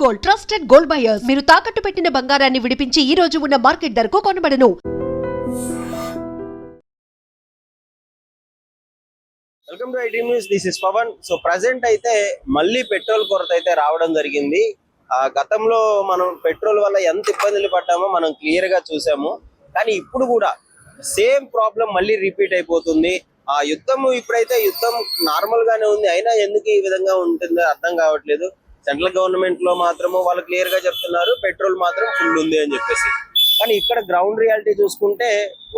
Gold, trusted gold buyers. మీరు తాకట్టు పెట్టిన బంగారాన్ని విడిపించి ఈ రోజు ఉన్న మార్కెట్ ధరకు కొనబడను. Welcome to IT news. This is Pavan. So present అయితే మళ్ళీ పెట్రోల్ కొరత అయితే రావడం జరిగింది. గతంలో మనం పెట్రోల్ వల్ల ఎంత ఇబ్బందులు పడ్డామో మనం క్లియర్ గా చూసాము. కానీ ఇప్పుడు కూడా సేమ్ ప్రాబ్లం మళ్ళీ రిపీట్ అయిపోతుంది. ఇప్పుడైతే యుద్ధం నార్మల్ గానే ఉంది, అయినా ఎందుకు ఈ విధంగా ఉంటుందో అర్థం కావట్లేదు. సెంట్రల్ గవర్నమెంట్ లో మాత్రము వాళ్ళు క్లియర్ గా చెప్తున్నారు పెట్రోల్ మాత్రం ఫుల్ ఉంది అని చెప్పేసి. కానీ ఇక్కడ గ్రౌండ్ రియాలిటీ చూసుకుంటే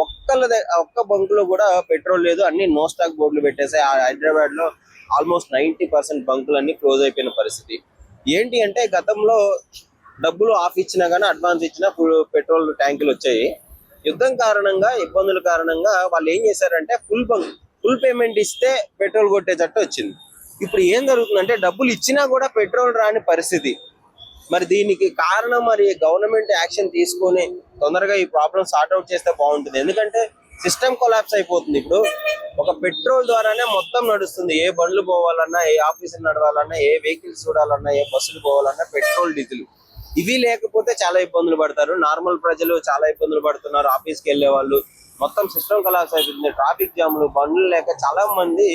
ఒక్క బంక్ లో కూడా పెట్రోల్ లేదు. అన్ని నో స్టాక్ బోర్డులు పెట్టేసాయి. హైదరాబాద్ లో ఆల్మోస్ట్ 90% బంకులు అన్ని క్లోజ్ అయిపోయిన పరిస్థితి. ఏంటి అంటే గతంలో డబ్బులు ఆఫ్ ఇచ్చినా గానీ అడ్వాన్స్ ఇచ్చినా పెట్రోల్ ట్యాంకులు వచ్చాయి. యుద్ధం కారణంగా ఇబ్బందుల కారణంగా వాళ్ళు ఏం చేశారంటే ఫుల్ పేమెంట్ ఇస్తే పెట్రోల్ కొట్టేటట్టు వచ్చింది. ఇప్పుడు ఏం జరుగుతుందంటే డబ్బులు ఇచ్చినా కూడా పెట్రోల్ రాని పరిస్థితి. మరి దీనికి కారణం మరి గవర్నమెంట్ యాక్షన్ తీసుకొని తొందరగా ఈ ప్రాబ్లం సార్ట్ అవుట్ చేస్తే బాగుంటుంది. ఎందుకంటే సిస్టమ్ కొలాప్స్ అయిపోతుంది. ఇప్పుడు ఒక పెట్రోల్ ద్వారానే మొత్తం నడుస్తుంది. ఏ బండ్లు పోవాలన్నా, ఏ ఆఫీసులు నడవాలన్నా, ఏ వెహికల్స్ చూడాలన్నా, ఏ బస్సులు పోవాలన్నా పెట్రోల్, డీజిల్ ఇవి లేకపోతే చాలా ఇబ్బందులు పడతారు. నార్మల్ ప్రజలు చాలా ఇబ్బందులు పడుతున్నారు. ఆఫీస్కి వెళ్ళే వాళ్ళు మొత్తం సిస్టమ్ కొలాప్స్ అయిపోతుంది. ట్రాఫిక్ జామ్లు, బండ్లు లేక చాలా మంది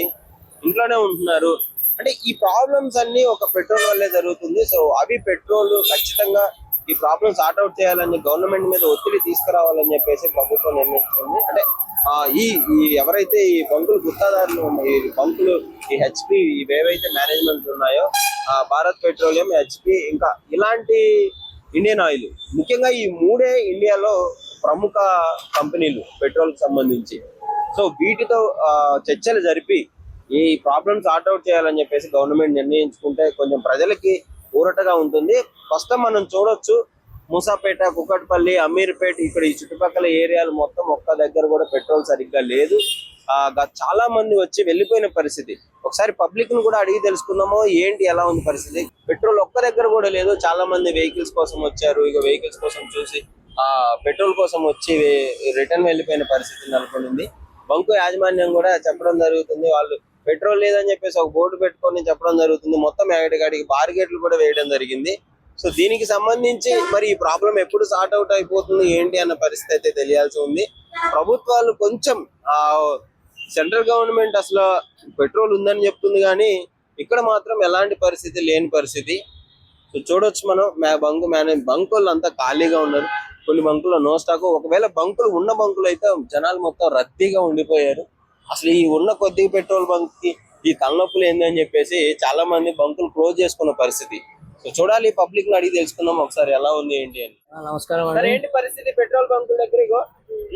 ఇంట్లోనే ఉంటున్నారు. అంటే ఈ ప్రాబ్లమ్స్ అన్ని ఒక పెట్రోల్ వల్లే జరుగుతుంది. సో అవి పెట్రోల్ ఖచ్చితంగా ఈ ప్రాబ్లమ్ సార్ట్ అవుట్ చేయాలని గవర్నమెంట్ మీద ఒత్తిడి తీసుకురావాలని చెప్పేసి ప్రభుత్వం నిర్ణయించుకుంది. అంటే ఎవరైతే ఈ బంకులు గుత్తాదారులు ఈ బంకులు, ఈ హెచ్పి ఇవేవైతే మేనేజ్మెంట్ ఉన్నాయో, భారత్ పెట్రోలియం, హెచ్పి, ఇంకా ఇలాంటి ఇండియన్ ఆయిల్, ముఖ్యంగా ఈ మూడే ఇండియాలో ప్రముఖ కంపెనీలు పెట్రోల్ కి సంబంధించి. సో వీటితో చర్చలు జరిపి ఈ ప్రాబ్లమ్ సార్ట్ అవుట్ చేయాలని చెప్పేసి గవర్నమెంట్ నిర్ణయించుకుంటే కొంచెం ప్రజలకి ఊరటగా ఉంటుంది. ప్రస్తుతం మనం చూడొచ్చు మూసాపేట, కుకట్పల్లి, అమీర్పేట, ఇక్కడ ఈ చుట్టుపక్కల ఏరియాలు మొత్తం ఒక్క దగ్గర కూడా పెట్రోల్ సరిగ్గా లేదు. చాలా మంది వచ్చి వెళ్ళిపోయిన పరిస్థితి. ఒకసారి పబ్లిక్ ను కూడా అడిగి తెలుసుకున్నామో ఏంటి ఎలా ఉంది పరిస్థితి. పెట్రోల్ ఒక్క దగ్గర కూడా లేదు. చాలా మంది వెహికల్స్ కోసం వచ్చారు. ఇక వెహికల్స్ కోసం చూసి పెట్రోల్ కోసం వచ్చి రిటర్న్ వెళ్ళిపోయిన పరిస్థితి నెలకొంది. బంకు యాజమాన్యం కూడా చెప్పడం జరుగుతుంది, వాళ్ళు పెట్రోల్ లేదని చెప్పేసి ఒక బోర్డు పెట్టుకొని చెప్పడం జరుగుతుంది. మొత్తం ఎక్కడికి బార్గేట్లు కూడా వేయడం జరిగింది. సో దీనికి సంబంధించి మరి ఈ ప్రాబ్లం ఎప్పుడు సార్ట్ అవుట్ అయిపోతుంది ఏంటి అన్న పరిస్థితి అయితే తెలియాల్సి ఉంది. ప్రభుత్వాలు కొంచెం సెంట్రల్ గవర్నమెంట్ అసలు పెట్రోల్ ఉందని చెప్తుంది కానీ ఇక్కడ మాత్రం ఎలాంటి పరిస్థితి లేని పరిస్థితి. సో చూడొచ్చు మనం బంకులు అంతా ఖాళీగా ఉన్నారు. కొన్ని బంకుల్లో నో స్టాక్. ఒకవేళ ఉన్న బంకులు అయితే జనాలు మొత్తం రద్దీగా ఉండిపోయారు. అసలు ఈ ఉన్న కొద్ది పెట్రోల్ బంక్ కి ఈ తలనొప్పులు ఏందని చెప్పేసి చాలా మంది బంకులు క్లోజ్ చేసుకున్న పరిస్థితి. సో చూడాలి, పబ్లిక్ ని అడిగి తెలుసుకుందాం ఒకసారి ఎలా ఉంది ఏంటి అని. నమస్కారం. ఏంటి పరిస్థితి పెట్రోల్ బంకుల దగ్గర?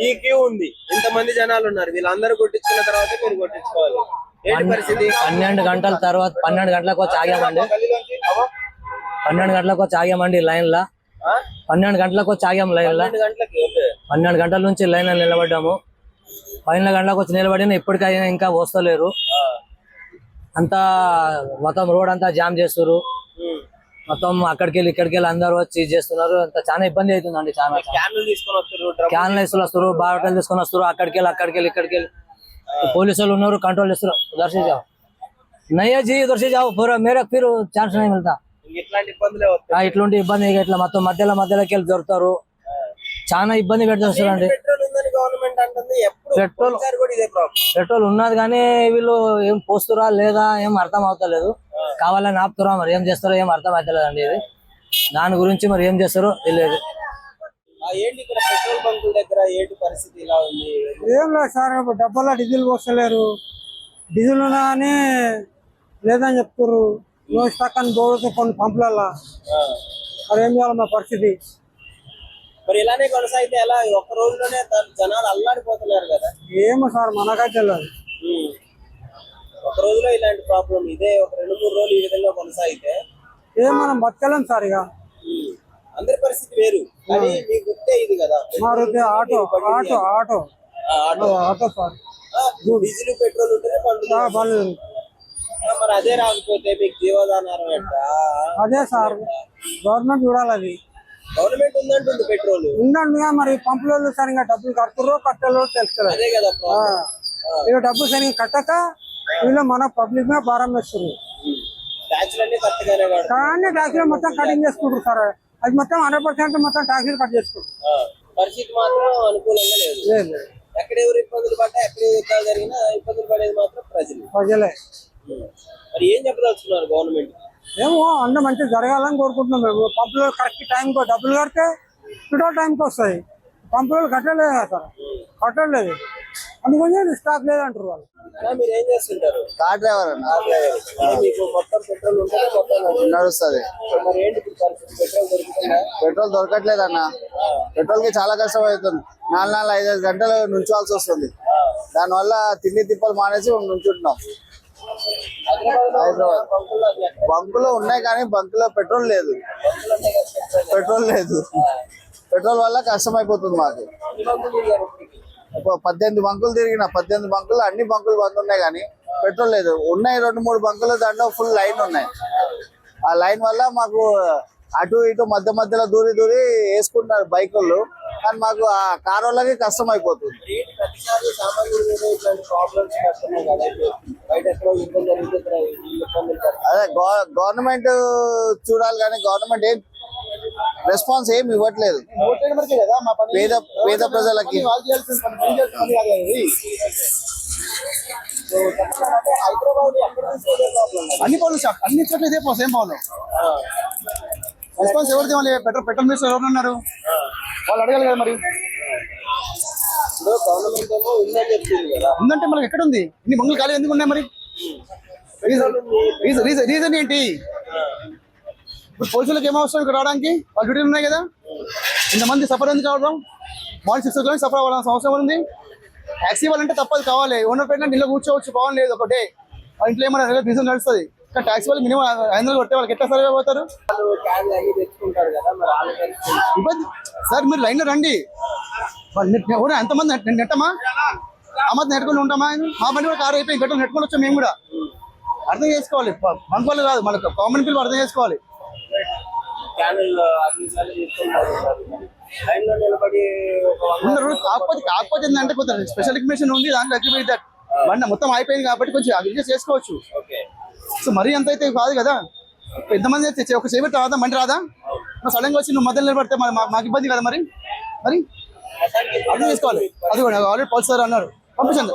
ఈ క్యూ ఉంది, ఇంతమంది జనాలు ఉన్నారు. వీళ్ళందరూ కొట్టించుకున్న తర్వాత మీరు కొట్టించుకోవాలి. ఏంటి పరిస్థితి? 12 గంటల తర్వాత 12 గంటలకు వచ్చి ఆగామండి. 12 గంటలకు వచ్చి ఆగామండి లైన్ లా. 12 గంటలకు వచ్చి ఆగాం లైన్ లా. 12 గంటల నుంచి లైన్ లో నిలబడ్డాము. 12 గంటలకు వచ్చి నిలబడినా ఇప్పటికైనా ఇంకా వస్తలేరు. అంతా మొత్తం రోడ్ అంతా జామ్ చేస్తున్నారు. మొత్తం అక్కడికి వెళ్ళి ఇక్కడికి వెళ్ళి అందరూ వచ్చి చేస్తున్నారు. అంత చాలా ఇబ్బంది అవుతుందండి. చాలా క్యాన్లు వస్తారు, బాటలు తీసుకొని వస్తారు. అక్కడికి వెళ్ళి ఇక్కడికి వెళ్ళి పోలీసు వాళ్ళు ఉన్నారు, కంట్రోల్ చేస్తారు. దర్శి జాओ నయ్యా జీ, దర్శి జాओ పూరా మేరా ఫిర్ ఛాన్స్ నహీ మిల్తా. ఇట్లాంటి ఇబ్బంది ఇట్లా మొత్తం మధ్యలోకి వెళ్ళి దొరుకుతారు. చాలా ఇబ్బంది పెడుతుందండి. పెట్రోల్ ఉన్నది కానీ వీళ్ళు ఏం పోస్తురా లేదా ఏం అర్థం అవుతలేదు. కావాలని ఆపుతురా, మరి ఏం చేస్తారో ఏం అర్థం అవుతలేదండి. ఇది దాని గురించి మరి ఏం చేస్తారో తెలియదు. ఏం లేదు సార్, డబ్బాలో డీజిల్ పోస్తలేరు. డీజిల్ ఉన్నా కానీ లేదని చెప్తారు. నో స్టాక్ అని బోర్డు కొన్ని పంపులలో. మరి ఏం చేయాలి మా పరిస్థితి? మరి ఇలానే కొనసాగితే ఎలా? ఒక్క రోజులోనే జనాలు అల్లాడిపోతున్నారు కదా. ఏమో సార్, మనకైతే తెలియదు. ఒక రోజులో ఇలాంటి ప్రాబ్లం ఇదే ఒక 2-3 రోజులు ఈ విధంగా కొనసాగితే మనం బతకలేం సార్. ఇక అందరి పరిస్థితి వేరు. కానీ మీ గుర్తే ఇది కదా, మా వృత్తి ఆటో సార్. డీజిల్, పెట్రోల్ ఉంటేనే పండుగ. మరి అదే రాకపోతే మీకు జీవనాధారం ఎట్లా? అదే సార్, గవర్నమెంట్ చూడాలి. అది గవర్నమెంట్ ఉందంటుంది, పెట్రోల్ ఉందండి. మరి పంపులలో సరిగా డబ్బులు కట్టలో తెలుసుకోలేదు. అదే కదా ఇక డబ్బులు సరిగా కట్టక వీళ్ళు మన పబ్లిక్ మీద భారం వేస్తున్నారు. ట్యాక్స్ అన్ని కరెక్ట్ గానే కడతారు. కానీ ట్యాక్సీలు మొత్తం కటింగ్ చేసుకుంటారు సార్. అది మొత్తం 100% మొత్తం ట్యాక్సీలు కట్ చేసుకుంటారు. పరిస్థితి మాత్రం అనుకూలంగా లేదు. లేదు ఎక్కడ ఎవరు ఇబ్బందులు పడ్డా, ఎక్కడ యుద్ధాలు జరిగినా ఇబ్బందులు పడేది మాత్రం ప్రజలు. ప్రజలే. మరి ఏం చెప్పదలుచుకున్నారు గవర్నమెంట్? ఏమో అన్న మంచిగా జరగాలని కోరుకుంటున్నాం మేము. పంపులు కరెక్ట్ టైంకి డబ్బులు కడితే ఫిటో టైంకి వస్తాయి. పంపులు కట్టలేదు కదా సార్, కట్టలేదు. అందుకని స్టాక్ లేదంటారు వాళ్ళు. మీరు ఏం చేస్తుంటారు? కార్ డ్రైవర్ మీకు మొత్తం పెట్రోల్ ఉంటే మొత్తం నడుస్తుంది. మరి ఏంటి ఇప్పుడు పరిస్థితి? పెట్రోల్ దొరుకుతుందా? పెట్రోల్ దొరకట్లేదు అన్న. పెట్రోల్ కి చాలా కష్టం అవుతుంది. 4-5 గంటలు నుంచోవాల్సి వస్తుంది. దానివల్ల తిండి తిప్పలు మానేసి నుంచుంటున్నాం. హైదరాబాద్ బంకులో ఉన్నాయి కానీ బంకులో పెట్రోల్ లేదు. పెట్రోల్ వల్ల కష్టం అయిపోతుంది మాకు. 18 బంకులు తిరిగిన 18 బంకులు అన్ని బంకులు బంద్ ఉన్నాయి కానీ పెట్రోల్ లేదు. ఉన్నాయి 2-3 బంకులు, దాంట్లో ఫుల్ లైన్ ఉన్నాయి. ఆ లైన్ వల్ల మాకు అటు ఇటు మధ్యలో దూరి వేసుకుంటారు బైక్ వాళ్ళు. కానీ మాకు ఆ కార్ వాళ్ళకి కష్టం అయిపోతుంది. ప్రతిసారి సామాన్యుల మీద ఇట్లాంటి ప్రాబ్లమ్స్ వస్తున్నాయి కదా. బయట ఎక్కడో ఇబ్బంది జరుగుతుంది, ఇబ్బందులు పడుతుంది. అదే గవర్నమెంట్ చూడాలి కానీ గవర్నమెంట్ ఏం రెస్పాన్స్ ఏం ఇవ్వట్లేదు పేద ప్రజలకి. హైదరాబాద్ ఎక్కడ అన్ని పనులు షాప్ అన్ని చోట్ల ఇదే సేమ్ పనులు. రెస్పాన్స్ ఎవరిది? వాళ్ళు పెట్రోల్ మినిస్టర్ ఎవరు ఉన్నారు? వాళ్ళు అడగాలి కదా. మరి గవర్నమెంట్ ఏమో ఉందని చెప్తుంది కదా. ఉందంటే మనకి ఎక్కడ ఉంది? ఇన్ని బంగులు ఖాళీ ఎందుకు ఉన్నాయి? మరి రీజన్ ఏంటి? ఇప్పుడు పోలీసులకు ఏం అవసరం ఇక్కడ రావడానికి? వాళ్ళ డ్యూటీలు ఉన్నాయి కదా. ఇంతమంది సఫర్ ఎందుకు కావడం? మార్నింగ్ 6 o'clock సఫర్ అవ్వాల్సిన అవసరం ఉంది. ట్యాక్సీ వాళ్ళంటే తప్పదు కావాలి. ఓనర్ పెట్టినా నిన్న కూర్చోవచ్చు, బాగుంది లేదు ఒకటే. వాళ్ళ ఇంట్లో ఏమైనా బిజినెస్ నడుస్తుంది. కానీ ట్యాక్సీ వాళ్ళు మినిమం 500 కొట్టే వాళ్ళకి ఎట్లా సర్వే అవుతారు? తెచ్చుకుంటారు కదా. మరి ఇబ్బంది సార్. మీరు లైన్లో రండి. ఎంతమంది నెట్టమా? ఆ మధ్య నెట్టుకొని ఉంటామా? మా బండి కూడా కారు అయిపోయి గట్ట నెట్టుకొని వచ్చాం. మేము కూడా అర్థం చేసుకోవాలి. బంక్ వాళ్ళు కాదు, మనకు కామన్ పీపుల్ అర్థం చేసుకోవాలి. కాకపోతే ఏంటంటే కొంచెం స్పెషల్ ఎక్విప్మెంట్ ఉంది, దాంట్లో ఎక్విప్మెంట్ బండి మొత్తం అయిపోయింది కాబట్టి కొంచెం అడ్జస్ట్ చేసుకోవచ్చు. సో మరీ అంత అయితే కాదు కదా. ఎంతమంది అయితే ఒక సేవ రాదా, బండి రాదా? సడన్ గా వచ్చి నువ్వు మొదలు నిలబడితే మాకు ఇబ్బంది కదా. మరి అర్థం చేసుకోవాలి. అది కూడా ఆల్రెడీ పల్సర్ అన్నారు, పంపించండి.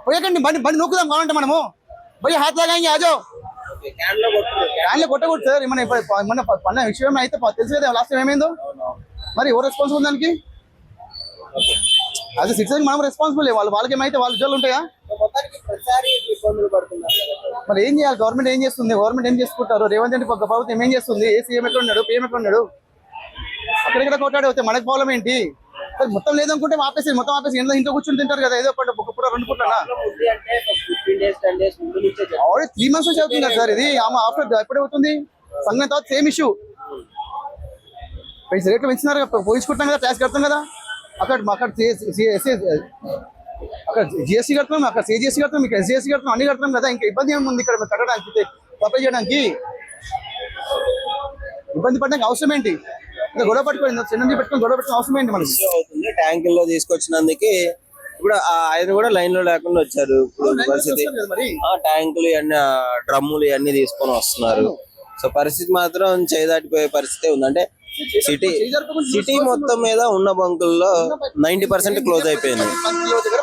పోయకండి, బండి నొక్కుదాం కావాలంటే మనము. పోయి హాత్ లాగా ఆజో క్యాన్లో కొట్టకూడదు సార్. మన పన్న విషయం అయితే తెలుసు కదా లాస్ట్ టైం ఏమైందో. మరి ఎవరు రెస్పాన్సిబుల్ దానికి? అది సిటిజన్ మనం రెస్పాన్సిబుల్. వాళ్ళకి ఏమైతే వాళ్ళ ఉద్యోగాలు ఉంటాయా? మరి ఏం చేయాలి? గవర్నమెంట్ ఏం చేస్తుంది? గవర్నమెంట్ ఏం చేసుకుంటారు? రేవంత్ రెడ్డి ప్రభుత్వం ఏం చేస్తుంది? ఏ సీఎం ఎక్కడ ఉన్నాడు, పిఎం ఎక్కడ ఉన్నాడు? అక్కడెక్కడ కొట్టాడు అవుతాయి. మనకు ప్రాబ్లం ఏంటి? మొత్తం లేదనుకుంటే ఆపేసి మొత్తం ఆపేసి ఇంట్లో కూర్చొని తింటారు కదా. ఏదో ఒక పూట 2 పూటనా? ఆల్రెడీ 3 months నుంచి అవుతుంది కదా సార్. ఇది ఆఫ్టర్ ఎప్పుడే అవుతుంది? సంఘం తర్వాత సేమ్ ఇష్యూ. రేట్లు పెంచినారు కదా, పోయించుకుంటాం కదా, ట్యాక్స్ కడతాం కదా. అక్కడ జిఎస్టీ కడతాం, అక్కడ సిజిఎస్టీ కడతాం, ఇక్కడ ఎస్జిఎస్టీ కడతాం, అన్ని కడతాం కదా. ఇంకా ఇబ్బంది ఏముంది ఇక్కడ కట్టడానికి, సప్లై చేయడానికి? ఇబ్బంది పడడానికి అవసరం ఏంటి? గొడవ పట్టుకోండి, పెట్టుకుని గొడవ పెట్టుకుని అవసరం ఏంటి మనకి? ట్యాంకుల్లో తీసుకొచ్చినందుకు ఇప్పుడు ఆయన కూడా లైన్ లో లేకుండా వచ్చారు. పరిస్థితి ట్యాంకులు ఇవన్నీ, డ్రమ్ములు ఇవన్నీ తీసుకొని వస్తున్నారు. సో పరిస్థితి మాత్రం చేయదాటిపోయే పరిస్థితి ఉంది. అంటే సిటీ మొత్తం మీద ఉన్న బంకుల్లో 90% క్లోజ్ అయిపోయింది.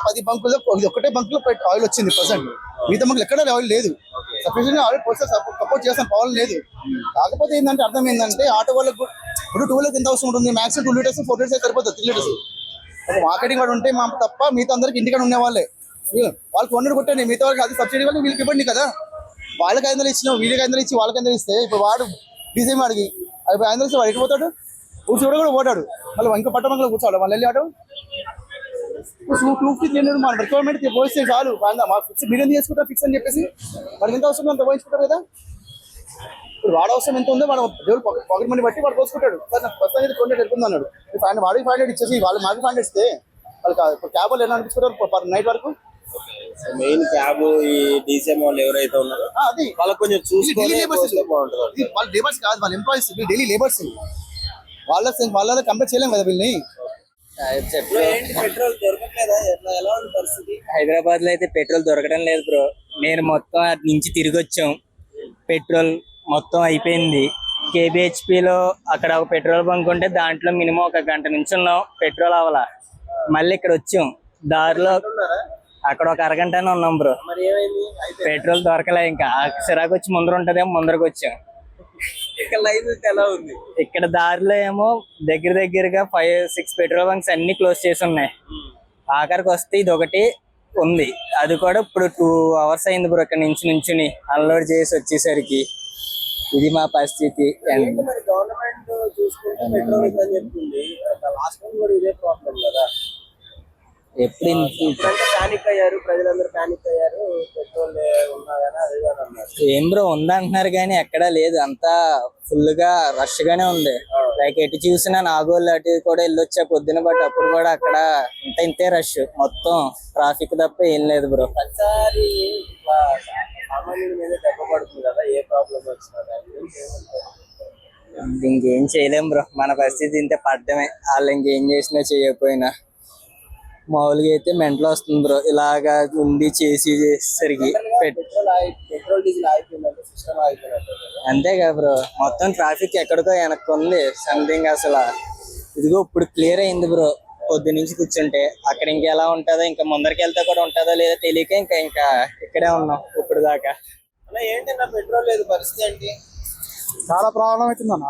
10 బంకుల్లో ఒకటే బంకులో ఆయిల్ వచ్చింది ప్రజెంట్. మిగతా బంకులు ఎక్కడ ఆయిల్ లేదు. సఫిషియెంట్ ఆయిల్ సపోర్ట్ చేస్తాం, పవర్ లేదు. కాకపోతే ఏంటంటే అర్థం ఏంటంటే ఆటో వాళ్ళకు ఇప్పుడు 2 liters ఎంత అవసరం ఉంటుంది? మాక్సిమం 2 liters 4 liters సరిపోతుంది, 3 liters. మార్కెటింగ్ కూడా ఉంటే మా తప్ప మిగతా అందరికి ఇంటికాడ ఉండే వాళ్ళే. వాళ్ళకి 100 కొట్టండి, మిగతా వాళ్ళకి అది సబ్సిడీ వాళ్ళు వీళ్ళకి ఇవ్వండి కదా. వాళ్ళకి 500 ఇచ్చినావు, వీళ్ళకి 500 ఇచ్చి వాళ్ళకి 500 ఇస్తే ఇప్పుడు వాడు డీజే అడిగి 500 ఇస్తే వాడు ఎటు పోతాడు? కూర్చోడు కూడా పోతాడు. మళ్ళీ ఇంకా పట్టమంగళ కూర్చోవాలి. మళ్ళీ వెళ్ళి ఆడు మన రిక్వైర్మెంట్ పోయిస్తే చాలు. ఫిక్స్ మీడియం చేసుకుంటారు ఫిక్స్ అని చెప్పేసి వాడికి ఎంత అవసరం అంత పోయించుకుంటారు కదా. ఇప్పుడు వాడు అవసరం ఎంత ఉందో వాడు దేవుడు పాకెట్ మనీ బట్టి వాడు పోసుకుంటాడు. సార్ నాకు ప్రస్తుతానికి 200 వెళ్ళిపోతుంది అన్నాడు. వాడికి 500 ఇచ్చేసి వాళ్ళు మాకు 500 ఇస్తే వాళ్ళకి క్యాబ్ వాళ్ళు ఎలా అనిపించుకుంటారు నైట్ వరకు? మెయిన్ క్యాబ్ ఈ డీసీఎం వాళ్ళు ఎవరైతే ఉన్నారో అది వాళ్ళకి కొంచెం చూసుకొని బాగుంటుంది. వాళ్ళ లేబర్స్ కాదు, వాళ్ళ ఎంప్లాయీస్, డైలీ లేబర్స్. వాళ్ళ కంపేర్ చేయలేం కదా వీళ్ళని. పెట్రోల్ దొరకట్లేదా? ఎలా ఉంది పరిస్థితి? హైదరాబాద్ లో అయితే పెట్రోల్ దొరకడం లేదు బ్రో. నేను మొత్తం అటు నుంచి తిరిగి వచ్చాం. పెట్రోల్ మొత్తం అయిపోయింది. కేబిహెచ్పిలో అక్కడ ఒక పెట్రోల్ బంక్ ఉంటే దాంట్లో మినిమం ఒక గంట నుంచి ఉన్నాం, పెట్రోల్ అవ్వాల. మళ్ళీ ఇక్కడ వచ్చాం, దారిలో అక్కడ ఒక అరగంటనే ఉన్నాం బ్రో. మరి ఏమైంది? పెట్రోల్ దొరకలే, ఇంకా సిరాకు వచ్చి ముందర ఉంటదేమో ముందరకు వచ్చాం. ఇక్కడ లైన్ ఎలా ఉంది? ఇక్కడ దారిలో ఏమో దగ్గరగా 5-6 పెట్రోల్ బంక్స్ అన్ని క్లోజ్ చేసి ఉన్నాయి. ఆఖరికి వస్తే ఇది ఒకటి ఉంది, అది కూడా ఇప్పుడు 2 hours అయింది బ్రో ఇక్కడ నుంచుని అన్లోడ్ చేసి వచ్చేసరికి. ఇది మా పరిస్థితి. మరి గవర్నమెంట్ చూసుకుంటే పెట్రోల్ ఉందని చెప్తుంది, లాస్ట్ టైం కూడా ఇదే ప్రాబ్లం కదా. ఎప్పుడు ఇప్పుడంటే ప్యానిక్ అయ్యారు, ప్రజలందరూ ప్యానిక్ అయ్యారు, పెట్రోల్ ఉన్నా కానీ అది కానీ అన్నారు. ఏం బ్రో ఉందంటున్నారు కానీ ఎక్కడా లేదు, అంతా ఫుల్ గా రష్ గానే ఉంది. లైక్ ఎటు చూసినా నాగోల్ అటు కూడా వెళ్ళొచ్చా పొద్దున, బట్ అప్పుడు కూడా అక్కడ ఇంతే రష్, మొత్తం ట్రాఫిక్ తప్ప ఏం లేదు బ్రో. ప్రతిసారి ఇట్లా సామాన్యుల మీద దెబ్బ పడుతుంది కదా, ఏ ప్రాబ్లం వచ్చినా ఇంకేం చేయలేం బ్రో, మన పరిస్థితి ఇంతే పడ్డమే. వాళ్ళు ఇంకేం చేసినా చేయకపోయినా. మామూలుగా అయితే మెంటల్ వస్తుంది బ్రో ఇలాగా ఉండి చేసేసరికి. పెట్రోల్ డీజిల్ అయిపోయిందంటే సిస్టమ్ అయిపోయినట్టు. అంతే కదా బ్రో, మొత్తం ట్రాఫిక్ ఎక్కడికో వెనక్కి ఉంది సంథింగ్. అసలు ఇదిగో ఇప్పుడు క్లియర్ అయింది బ్రో, పొద్దు నుంచి కూర్చుంటే. అక్కడ ఇంకెలా ఉంటుందో, ఇంకా ముందరికి వెళ్తే కూడా ఉంటుందో లేదో తెలియక ఇంకా ఇక్కడే ఉన్నాం ఇప్పుడు దాకా. అన్న ఏంటన్నా పెట్రోల్ లేదు, పరిస్థితి ఏంటి? చాలా ప్రాబ్లం అవుతుందన్న,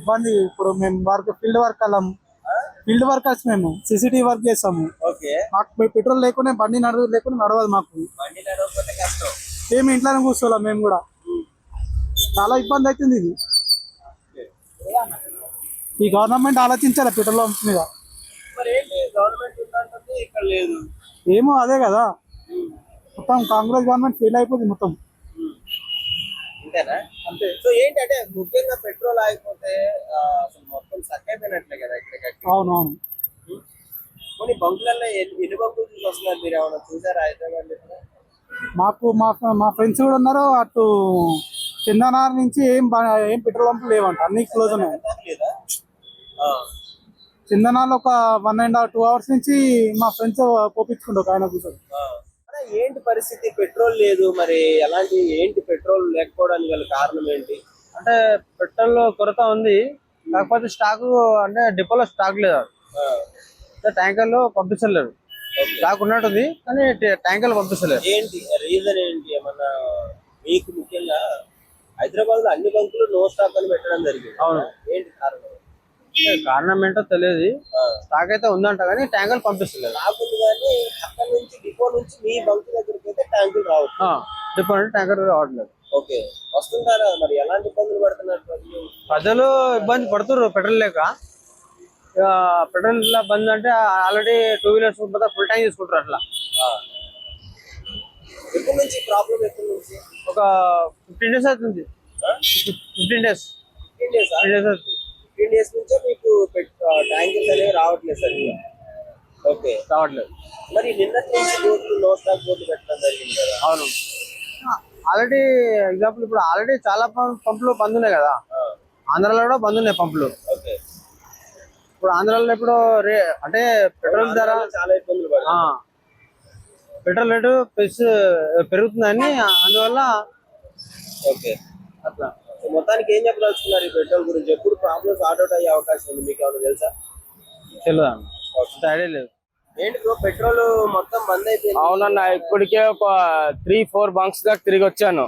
ఇబ్బంది. ఇప్పుడు మేము ఫీల్డ్ వర్క్ వెళ్ళాము, ఫీల్డ్ వర్కర్స్, మేము సిసిటీవీ వర్క్ చేస్తాము. ఓకే, మాకు పెట్రోల్ లేకుండా బండి లేకుండా నడవదు. మాకు బండి నడవకపోతే కష్టం. ఏమి ఇంట్లోనే కూర్చోలేం మేము కూడా, చాలా ఇబ్బంది అవుతుంది. ఇది ఈ గవర్నమెంట్ ఆలోచించాలి పెట్రోల్ పంప్ మీద. మరి ఏంటి గవర్నమెంట్ ఉందంటుంది, ఇక్కడ లేదు. ఏమో అదే కదా, మొత్తం కాంగ్రెస్ గవర్నమెంట్ ఫెయిల్ అయిపోతుంది మొత్తం. అంతేనా? అంతే. సో ఏంటంటే ముఖ్యంగా పెట్రోల్ ఆగిపోతే అసలు మొత్తం సక్ అయిపోయినట్లే కదా ఇక్కడికి. అవునవును. కొన్ని బంకులలో ఎన్ని బంకులు చూసి వస్తున్నారు, మీరు ఏమైనా చూసారా హైదరాబాద్ లో? మాకు మా ఫ్రెండ్స్ కూడా ఉన్నారు, అటు చందనార్ నుంచి ఏం పెట్రోల్ పంపులు లేవంట, అన్ని క్లోజ్ ఉన్నాయి. చందనార్లో ఒక 1.5-2 hours నుంచి మా ఫ్రెండ్స్ పోపించుకుంటారు ఆయన కూర్చొని. ఏంటి పరిస్థితి, పెట్రోల్ లేదు, మరి ఎలాంటి ఏంటి పెట్రోల్ లేకపోవడానికి గల కారణం ఏంటి? అంటే పెట్రోల్ కొరత ఉంది, కాకపోతే స్టాక్ అంటే డిపోలో స్టాక్ లేదు, ట్యాంకర్లో పంపించలేరు. స్టాక్ ఉన్నట్టుంది కానీ ట్యాంకర్లు పంపిస్తలేరు. ఏంటి రీజన్ ఏంటి? ఏమన్నా మీకు ముఖ్యంగా హైదరాబాద్ లో అన్ని బంకులు నో స్టాక్ అని పెట్టడం జరిగింది. అవును, ఏంటి కారణం? కారణం ఏంటో తెలియదు, స్టాక్ అయితే ఉందంట కానీ ట్యాంకర్లు పంపిస్తలేరు. రాకుండా కానీ అక్కడ నుంచి డిపో నుంచి మీ బంక్ దగ్గరికి అయితే ట్యాంకులు రావచ్చు, డిపో అంటే ట్యాంకర్ రావట్లేదు. ఓకే, వస్తుంటారా? మరి ఎలాంటి ఇబ్బందులు పడుతున్నారు ప్రజలు? ఇబ్బంది పడుతున్నారు పెట్రోల్ లేక. పెట్రోల్ బంద్ అంటే ఆల్రెడీ 2 wheelers ఫుల్ ట్యాంక్ తీసుకుంటారు. అట్లా ఎప్పటి నుంచి ప్రాబ్లం? ఎప్పటి నుంచి? ఒక 15 days అవుతుంది. 15 days అవుతుంది. 15 days నుంచే మీకు ట్యాంకులు అనేవి రావట్లేదు సార్. ఓకే, రావట్లేదు. మరి నిన్నటి నుంచి బోర్డులు నో స్టాక్ బోర్డులు పెట్టడం జరిగింది కదా. అవును, ఆల్రెడీ ఎగ్జాంపుల్ ఇప్పుడు ఆల్రెడీ చాలా పంపులు బంద్ ఉన్నాయి కదా, ఆంధ్రాలో కూడా బంద్ ఉన్నాయి పంపులు. ఓకే, ఇప్పుడు ఆంధ్రాలో ఇప్పుడు అంటే పెట్రోల్ ధర చాలా ఇబ్బందులు పడుతుంది. పెట్రోల్ రేటు పెరుగుతుందని, అందువల్ల ఓకే అట్లా. మొత్తానికి ఏం చెప్పదలుచుకున్నారు ఈ పెట్రోల్ గురించి? ఎప్పుడు ప్రాబ్లమ్స్ సార్ట్ అవుట్ అయ్యే అవకాశం ఉంది, మీకు ఏమైనా తెలుసా? తెలియదు, ఐడియా లేదు. ఏంటి బ్రో, పెట్రోల్ మొత్తం బంద్ అయిపోయింది? అవునన్న, ఇప్పటికే ఒక 3-4 బంక్స్ దాకా తిరిగి వచ్చాను,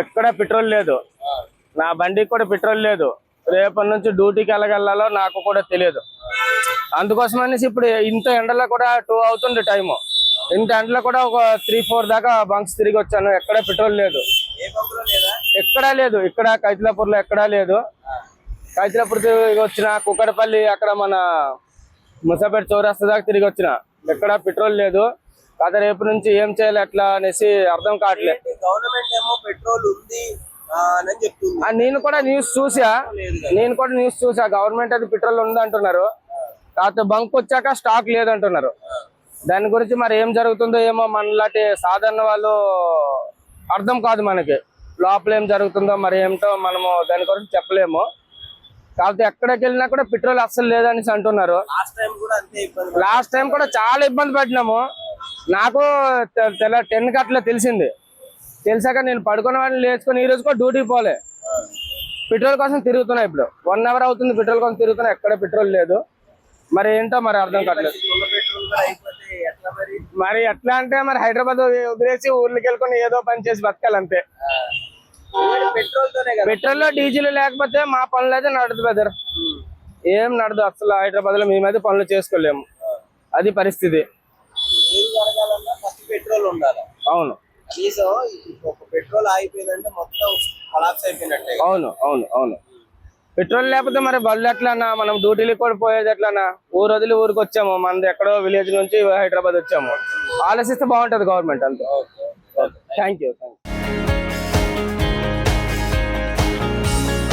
ఎక్కడ పెట్రోల్ లేదు. నా బండికి కూడా పెట్రోల్ లేదు. రేపటి నుంచి డ్యూటీకి వెళ్ళగలలో నాకు కూడా తెలియదు. అందుకోసం అనేసి ఇప్పుడు ఇంత ఎండలో కూడా 2 అవుతుంది టైము. ఇంత ఎండలో కూడా ఒక 3-4 దాకా బంక్స్ తిరిగి వచ్చాను, ఎక్కడ పెట్రోల్ లేదు. ఏ బంకులో లేదా? ఎక్కడా లేదు. ఇక్కడ కైతలాపూర్లో ఎక్కడా లేదు. కైతలాపూర్ తిరిగి వచ్చిన, కుక్కడపల్లి అక్కడ మన ముసాపేట చౌరస్తా దాకా తిరిగి వచ్చిన, ఎక్కడ పెట్రోల్ లేదు. కాదు రేపు నుంచి ఏం చేయాలి ఎట్లా అనేసి అర్థం కావట్లేదు. గవర్నమెంట్ ఏమో పెట్రోల్ ఉంది అని చెప్తుంది. నేను కూడా న్యూస్ చూసా, గవర్నమెంట్ అది పెట్రోల్ ఉంది అంటున్నారు. కాకపోతే బంక్ వచ్చాక స్టాక్ లేదంటున్నారు. దాని గురించి మరి ఏం జరుగుతుందో ఏమో మనలాంటి సాధారణ వాళ్ళు అర్థం కాదు మనకి. లోపల ఏం జరుగుతుందో మరి ఏమిటో మనము దాని గురించి చెప్పలేము. కాకపోతే ఎక్కడికి వెళ్ళినా కూడా పెట్రోల్ అస్సలు లేదనేసి అంటున్నారు. లాస్ట్ టైం కూడా చాలా ఇబ్బంది పడినాము. నాకు 10 గంటల తెలిసింది. తెలిసాక నేను పడుకున్న వాడిని లేచుకొని ఈ రోజు కూడా డ్యూటీకి పోలే, పెట్రోల్ కోసం తిరుగుతున్నా. ఇప్పుడు 1 అవర్ అవుతుంది పెట్రోల్ కోసం తిరుగుతున్నా, ఎక్కడ పెట్రోల్ లేదు. మరి ఏంటో మరి అర్థం కావట్లేదు. మరి ఎట్లా అంటే మరి హైదరాబాద్ వదిలేసి ఊర్లోకి వెళ్ళుకొని ఏదో పని చేసి బతకాలి అంతే. పెట్రోల్ డీజిల్ లేకపోతే మా పనులు అయితే నడదు బ్రదర్, ఏం నడదు అసలు. హైదరాబాద్ లో మేమైతే పనులు చేసుకోలేము, అది పరిస్థితి. పెట్రోల్ ఉండాలి. అవును కనీసం ఒక పెట్రోల్ ఆగిపోయిందంటే మొత్తం కొలాప్స్ అయిపోయినట్టే. అవును అవును అవును. పెట్రోల్ లేకపోతే మరి బళ్ళు ఎట్లన్నా, మనం డ్యూటీలకు కూడా పోయేది ఎట్లన్నా. ఊరు వదిలి ఊరికి వచ్చాము, మనది ఎక్కడో విలేజ్ నుంచి హైదరాబాద్ వచ్చాము. ఆలోచిస్తే బాగుంటది గవర్నమెంట్ అంతే. Thank you.